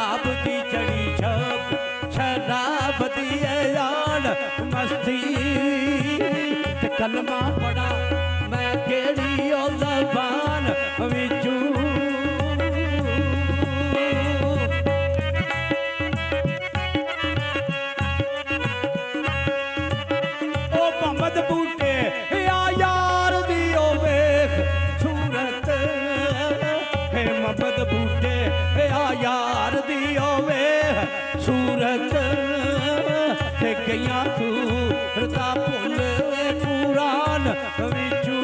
शराब दी जड़ी छप शराब दी यार मस्ती ते कलमा पड़ा मैं केड़ी ओ ज़बान विचू बूटे या यार दियो वेख सूरत हे मोहम्मद बूटे या यार दियो वेख सूरत ते गईयां सूरता भुल कुरान विचू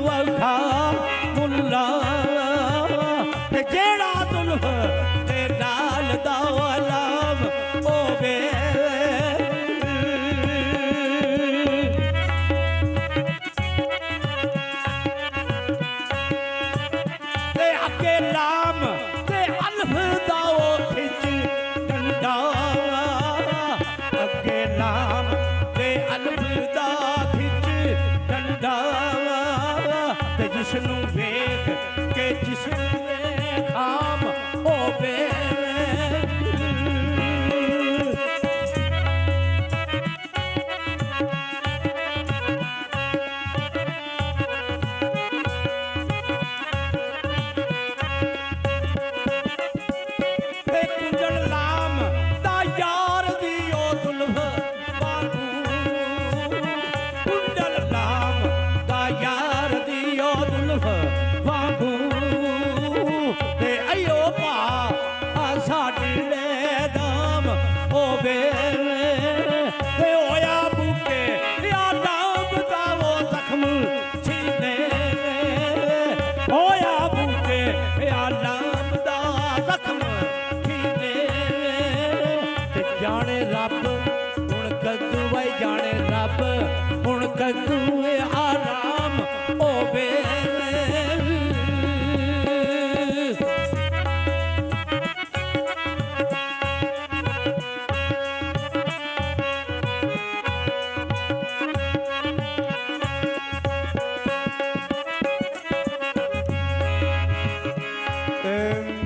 वखा मुल्ला जेड़ा दुल्ह ते नाल दा अलाम होवे ते अगे लाम ते अल्फ दा खिच डंडा अगे लाम ते अल्फ दा खिच डंडा जिसनू वेख के जिसने खाम होवे कुंजल लाम दा यार दी ओ दुल्ह बाबू कुंजल लाम दा यार दी ओ दुल्ह बाबू ते अयो पा साडी ले दाम होवे ते होया बूटे या नाम दा वो जख्म सीने होया बूटे या नाम दा जख्म सीने ते जाने रब हुण कदू वई जाने रब हुण कदू आराम होवे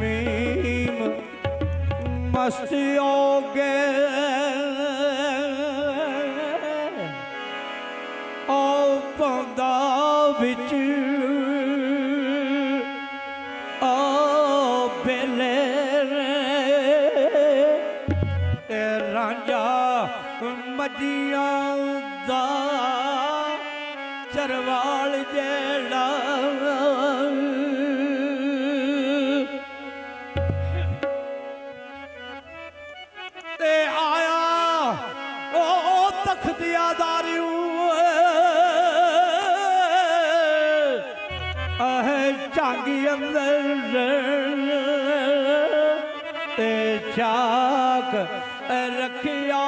मीम मस्ती हो गए ओ बंदा विच ओ बेले रांझा मजियां दा चरवाल जेड़ा तख्तियादारियों चांगी अंदर ते चाक रखिया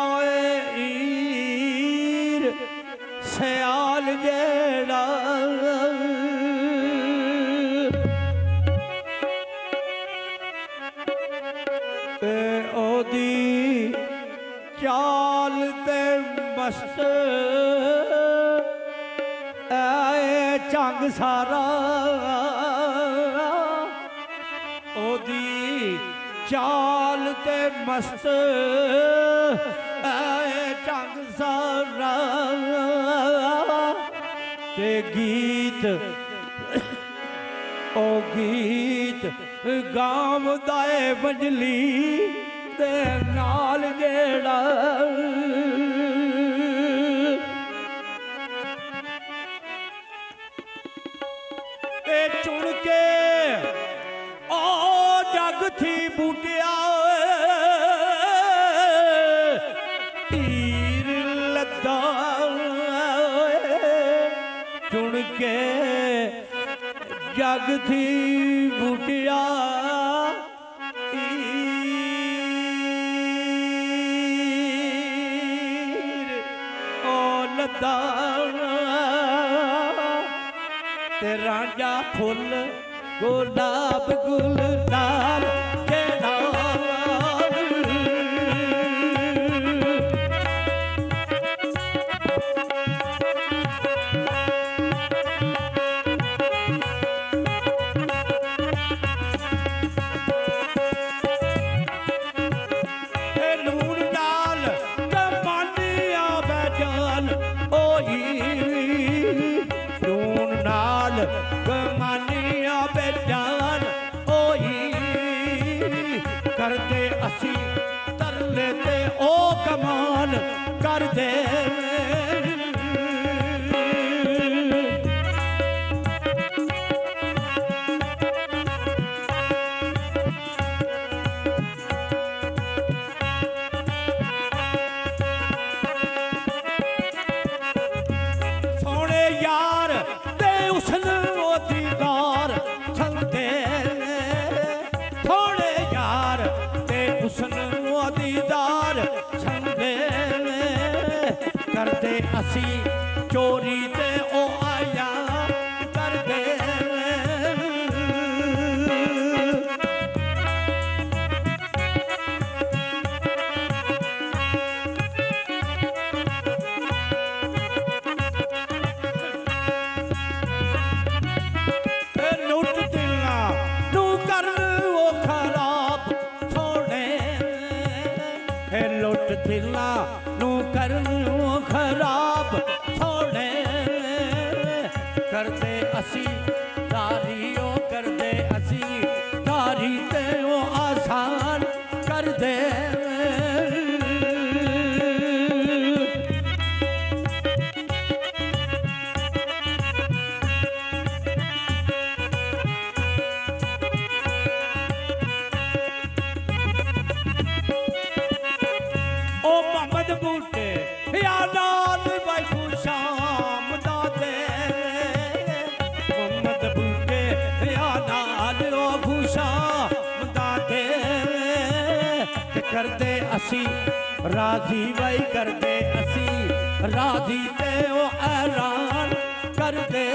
ईर सयाल जेड़ा ते ओदी चाल ते मस्त चंग सारा ओदी चाल ते मस्त चंग सारा ते गीत ओ गीत गाम दाए बजली ते नाल जेड़ा चुन के ओ जग थी बूटिया तीर लद्दा चुन के जग थी बूटिया तीर ओ ਦਾ ਤੇ ਰਾਂਝਾ ਫੁੱਲ ਗੁਲਾਬ ਗੁਲਦਾਰ ਕਿਹੜਾ ਕਮਾਨੀਆਂ ਬੇਜਾਨ ਹੋਈ ਕਰਦੇ ਅਸੀਂ ਤਰਲੇ ਤੇ ਉਹ ਕਮਾਨ ਕਰਦੇ ਸੋਹਣੇ ਯਾਰ ਤੇ ਉਸਨੂੰ ਦੀਦਾਰ ਛੰਦੇ ਥੋੜੇ ਯਾਰ ਤੇ ਉਸਨੂੰ ਦੀਦਾਰ ਛੰਦੇ ਕਰਦੇ ਅਸੀਂ ਚੋਰੀ ਤੇ ਉਹ ਆਇਆ ਕਰਦੇ ਲੁੱਟ ਦਿਲਾਂ ਨੂੰ ਕਰਨ ਖਰਾਬ ਥੋੜੇ ਕਰਦੇ ਅਸੀਂ ਤਾਰੀ ਉਹ ਕਰਦੇ ਅਸੀਂ ਤਾਰੀ ਤੇ ਉਹ ਆਸਾਨ ਕਰਦੇ ਬੂਟੇ ਯਾਦਾਂ ਬਾਈ ਖੁਸ਼ਾਮ ਦਾ ਦੇ ਮੁਹੰਮਦ ਬੂਟੇ ਯਾਦਾਂ ਉਹ ਖੁਸ਼ਾਮ ਦਾ ਦੇ ਕਰਦੇ ਅਸੀਂ ਰਾਜ਼ੀ ਬਾਈ ਕਰਦੇ ਅਸੀਂ ਰਾਜ਼ੀ ਤੇ ਉਹ ਐਲਾਨ ਕਰਦੇ